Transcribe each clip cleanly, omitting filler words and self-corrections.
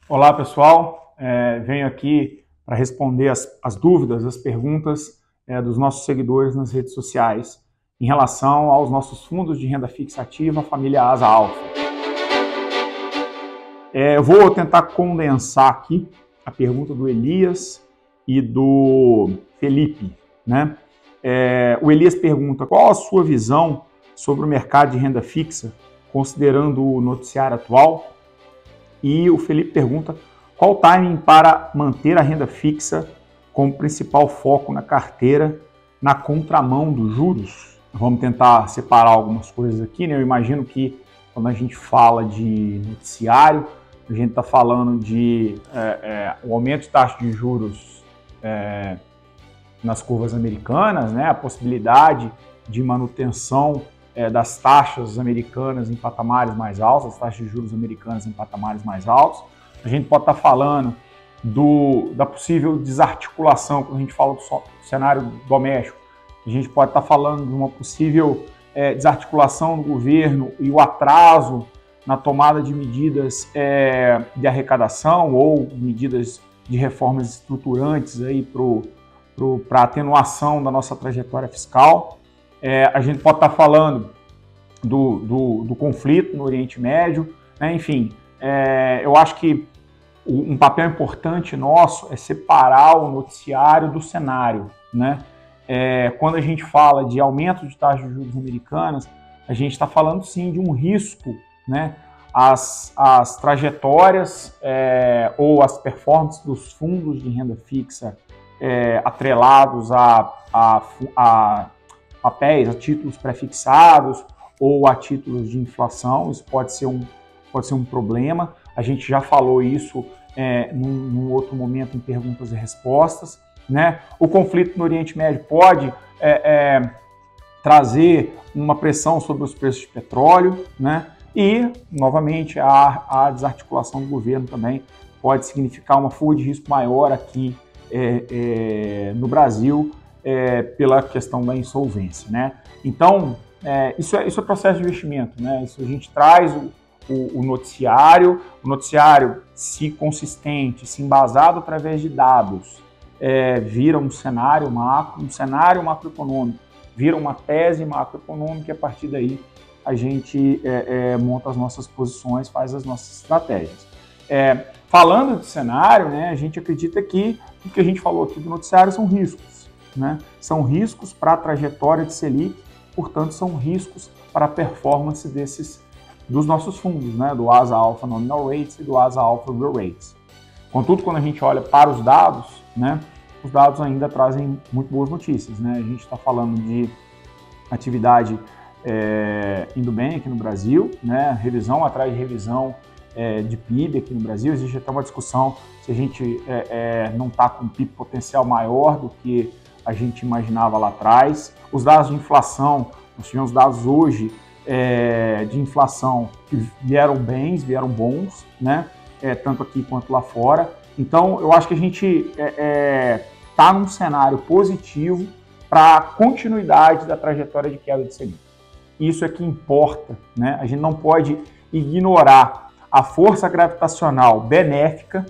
Olá, pessoal. Venho aqui para responder as dúvidas, as perguntas dos nossos seguidores nas redes sociais em relação aos nossos fundos de renda fixa ativa, a família Asa Alfa. Eu vou tentar condensar aqui a pergunta do Elias e do Felipe, né? O Elias pergunta qual a sua visão sobre o mercado de renda fixa, considerando o noticiário atual. E o Felipe pergunta qual o timing para manter a renda fixa como principal foco na carteira na contramão dos juros. Vamos tentar separar algumas coisas aqui, né? Eu imagino que quando a gente fala de noticiário, a gente está falando de o aumento de taxa de juros nas curvas americanas, né? A possibilidade de manutenção das taxas americanas em patamares mais altos, as taxas de juros americanas em patamares mais altos. A gente pode estar falando da possível desarticulação, quando a gente fala do cenário doméstico. A gente pode estar falando de uma possível desarticulação do governo e o atraso na tomada de medidas de arrecadação ou medidas de reformas estruturantes para atenuação da nossa trajetória fiscal. A gente pode estar falando do conflito no Oriente Médio, né? Enfim, eu acho que um papel importante nosso é separar o noticiário do cenário, né? Quando a gente fala de aumento de taxas de juros americanas, a gente está falando sim de um risco, né? As trajetórias ou as performances dos fundos de renda fixa atrelados a papéis, a títulos prefixados ou a títulos de inflação, isso pode ser um problema. A gente já falou isso num outro momento em perguntas e respostas, né? O conflito no Oriente Médio pode trazer uma pressão sobre os preços de petróleo, né? E, novamente, a desarticulação do governo também pode significar uma fuga de risco maior aqui no Brasil, pela questão da insolvência, né? Então, isso é processo de investimento, né? Isso a gente traz o noticiário, se consistente, se embasado através de dados, vira um cenário macroeconômico, vira uma tese macroeconômica e a partir daí a gente monta as nossas posições, faz as nossas estratégias. Falando de cenário, né, a gente acredita que o que a gente falou aqui do noticiário são riscos, né? São riscos para a trajetória de Selic, portanto, são riscos para a performance dos nossos fundos, né? Do Asa Alpha Nominal Rates e do Asa Alpha Real Rates. Contudo, quando a gente olha para os dados, né, os dados ainda trazem muito boas notícias, né? A gente está falando de atividade indo bem aqui no Brasil, né? Revisão atrás de revisão de PIB aqui no Brasil. Existe até uma discussão se a gente não está com um PIB potencial maior do que a gente imaginava lá atrás. Os dados de inflação, nós tivemos dados hoje de inflação que vieram bons, né? Tanto aqui quanto lá fora. Então, eu acho que a gente está num cenário positivo para a continuidade da trajetória de queda de Selic. Isso é que importa, né? A gente não pode ignorar a força gravitacional benéfica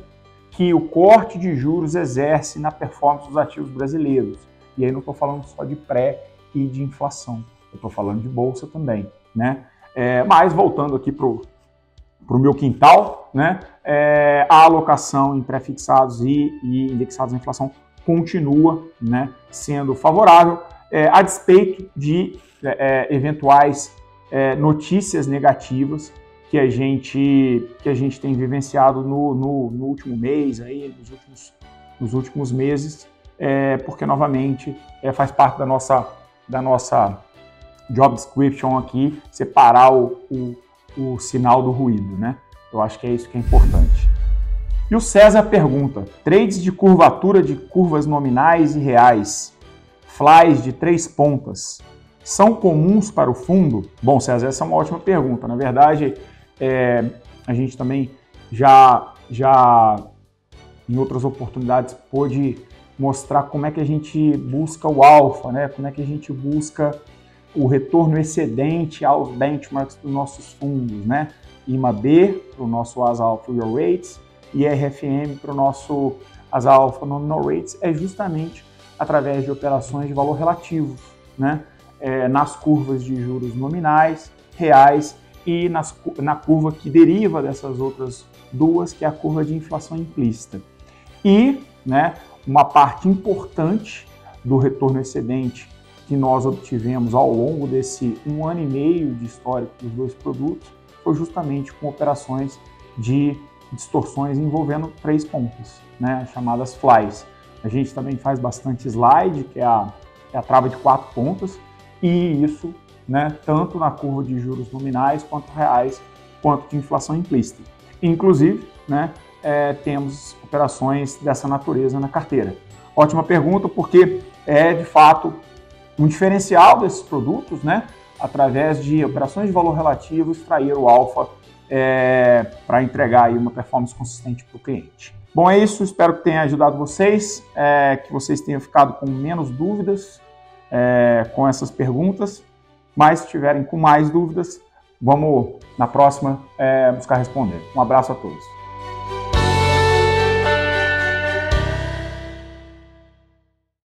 que o corte de juros exerce na performance dos ativos brasileiros. E aí não estou falando só de pré e de inflação, eu estou falando de bolsa também, né? Mas voltando aqui para o meu quintal, né? A alocação em pré-fixados e indexados à inflação continua, né, sendo favorável, a despeito de eventuais notícias negativas que a gente tem vivenciado no último mês, aí, nos últimos meses, porque, novamente, faz parte da nossa job description aqui, separar o sinal do ruído, né? Eu acho que é isso que é importante. E o César pergunta, trades de curvatura de curvas nominais e reais, flies de 3 pontas, são comuns para o fundo? Bom, César, essa é uma ótima pergunta. Na verdade, a gente também já em outras oportunidades pôde mostrar como é que a gente busca o alfa, né? Como é que a gente busca o retorno excedente aos benchmarks dos nossos fundos, né? IMAB, para o nosso Asa Alpha Real Rates, IRFM para o nosso as Alpha Nominal Rates é justamente através de operações de valor relativo, né? Nas curvas de juros nominais, reais e na curva que deriva dessas outras duas, que é a curva de inflação implícita. E, né, uma parte importante do retorno excedente que nós obtivemos ao longo desse 1 ano e meio de histórico dos dois produtos foi justamente com operações de distorções envolvendo 3 pontas, né, chamadas flies. A gente também faz bastante slide, que é a trava de 4 pontas, e isso, né, tanto na curva de juros nominais quanto reais, quanto de inflação implícita. Inclusive, né, temos operações dessa natureza na carteira. Ótima pergunta, porque é de fato um diferencial desses produtos, né, através de operações de valor relativo, extrair o alfa para entregar aí uma performance consistente para o cliente. Bom, é isso, espero que tenha ajudado vocês, que vocês tenham ficado com menos dúvidas com essas perguntas, mas se tiverem com mais dúvidas, vamos na próxima buscar responder. Um abraço a todos.